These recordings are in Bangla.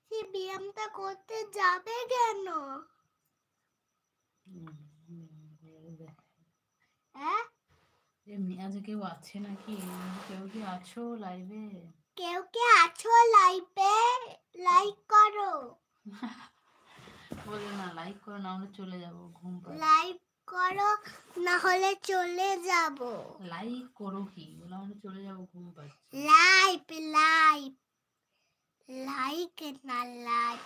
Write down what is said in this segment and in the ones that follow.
সে ব্যায়ামটা করতে যাবে কেন? হ্যাঁ, এমনি আজ কেউ আছে নাকি? কেউ কি আছো লাইভে? কেউ কে আছো লাইভে? লাইক করো। বলে না লাইক করো, না আমরা চলে যাব, ঘুম পাচ্ছে। লাইক করো, না হলে চলে যাব। লাইক করো কি? বলে আমরা চলে যাব, ঘুম পাচ্ছে। লাইভ লাইভ লাইক না লাইভ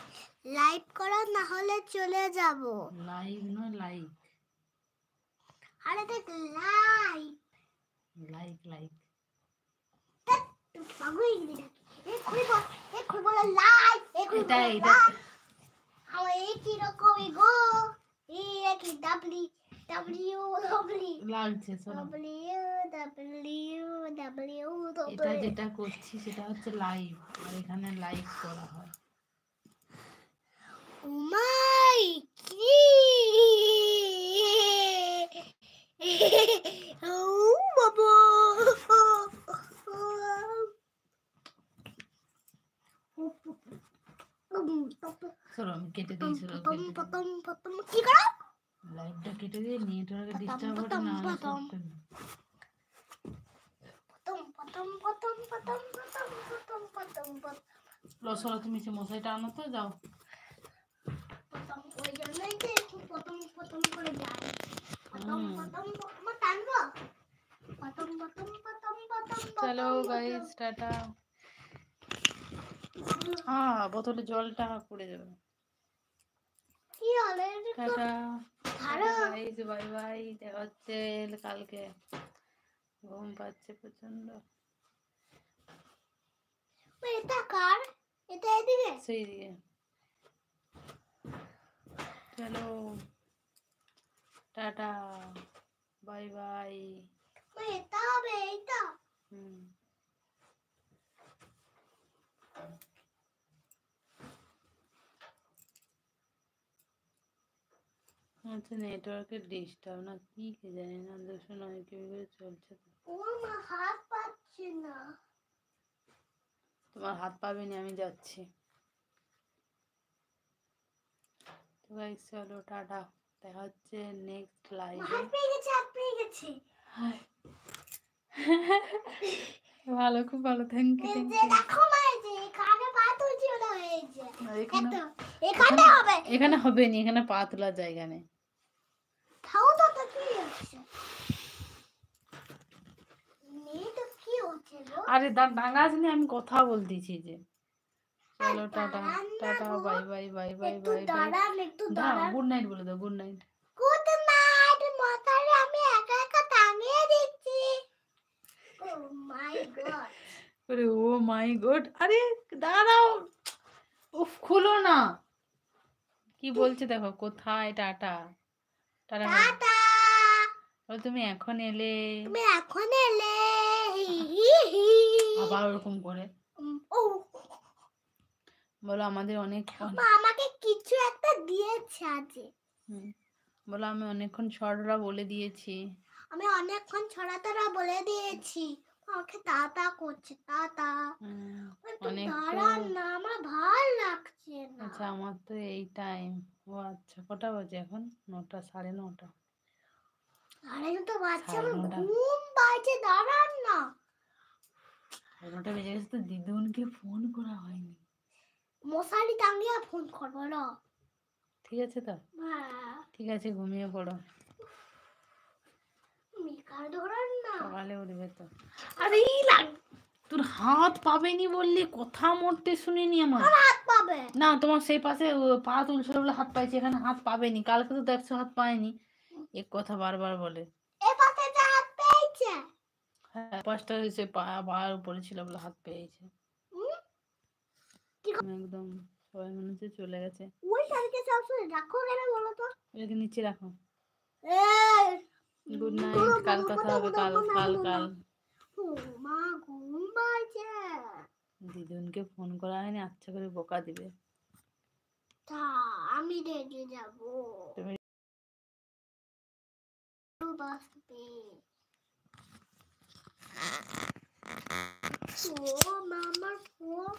লাইভ করো, না হলে চলে যাব। লাইভ নয় লাইক। আরে দেখ লাইভ লাইক লাইক পাগল এক্ষুনি বলো লাইভ, এক্ষুনি এটা বলো এটা লাইভ। আমার এই কিরকমই গো, এই কি ডাব্লিউ ডাব্লিউ ডাব্লিউ লাগছে শোনো। ডাব্লিউ ডাব্লিউ ডাব্লিউ এটা যেটা করছি সেটা হচ্ছে লাইভ, আর এখানে লাইক করা হয়। ও মাই কি ও বাবা শোনো আমি কেটে দিই, শোনো কি করো? লাইভটা কেটে দিয়ে নেটওয়ার্কে ডিস্টার্ব হচ্ছে না, হলে সব করবে। লসরা তুমি সে মশাইটা আনো তো, যাও। ওই জন্যই তো একটু প্রথম করে যাই। টানবো চলো গাইস টাটা। বোতলে জলটা পড়ে যাবে। কি হলো টাটা ধরো। গাইস, বাই বাই, দেখা হচ্ছে কালকে। ঘুম পাচ্ছে প্রচন্ড। এটা কার? এটা এদিকে সেই দিকে। চলো টাটা বাই বাই। এটা হবে এইটা। আচ্ছা নেটওয়ার্কের ডিস্টার্ব না কি কে জানি না, 209 কেবি করে চলছে তো। ও মা হাত পাচ্ছে না। তোমার হাত পাবেনি, আমি যাচ্ছি। তো গাইস চলো টাটা, দেখা হচ্ছে নেক্সট লাইভে। হাত পেয়ে গেছে। ভালো, খুব ভালো, থ্যাংক ইউ থ্যাংক ইউ। দেখো মাইছে কানে পা তুলছি ওটা হয়েছে। এখানে হবে। এখানে হবে নি, এখানে পা তোলার জায়গা নেই। খাও তো কি হচ্ছে? মেয়েটা কি হচ্ছে গো? আরে ডাঙাস নি, আমি কথা বলতেছি যে। চলো tata tata bye bye bye bye bye bye. দাঁড়াও, গুড নাইট বলে দাও, গুড নাইট। গুড নাইট মশারি আমি একা একা টাঙিয়ে দিচ্ছি। ও মাই গড। আরে ও মাই গড, আরে দাঁড়াও, উফ খুলো না। কি বলছে দেখো, কোথায় টাটা টাটা। টাটা। তুমি এখন এলে, তুমি এখন এলে। আবার ওরকম করে ও বলো আমাদের অনেক। মা আমাকে কিছু একটা দিয়েছে আজ। বলো আমি অনেকক্ষণ ছড়া বলে দিয়েছি। আমি অনেকক্ষণ ছড়াতারা বলে দিয়েছি। আমাকে টাটা করছে টাটা। অনেক দাঁড়ান না, আমার ভাল লাগছে না। আচ্ছা আমার তো এই টাইম। ও আচ্ছা কটা বাজে এখন? 9টা, 9:30। আরে তো বাচ্চা, আমার 9:30 ঘুম পাচ্ছে, দাঁড়ান না। 9টা বেজে গেছে তো, দিদুনকে ফোন করা হয়নি। মশারি টাঙিয়ে ফোন করবো না। ঠিক আছে তো, ঠিক আছে ঘুমিয়ে পড়ো, সকালে উঠবে তো। আরে তোর হাত পাবেনি বললি, কথা মরতে শুনিনি আমার। হাত পাবে না তোমার সেই পাশে পা তুলছিল বলে হাত পাইছে, এখানে হাত পাবেনি। কালকে তো দেখছো হাত পায়নি, এক কথা বারবার বলে। এই পাশে যে হাত পেয়েছে। হ্যাঁ পাঁচটা হয়েছে, পায়ের উপরে ছিল বলে হাত পেয়েছে। একদম সবাই মনে হচ্ছে চলে গেছে। ওই শাড়িকে সবসময় রাখো কেন বলো তো? এটাকে নিচে রাখো। এই গুড নাইট, কাল কথা হবে, কাল কাল কাল। মা ঘুম পাচ্ছে। দিদুনকে ফোন করা হয়নি, আচ্ছা করে বকা দিবে। তা আমি রেডি যাবো। তুমি বাসবে। ও মামার ফোন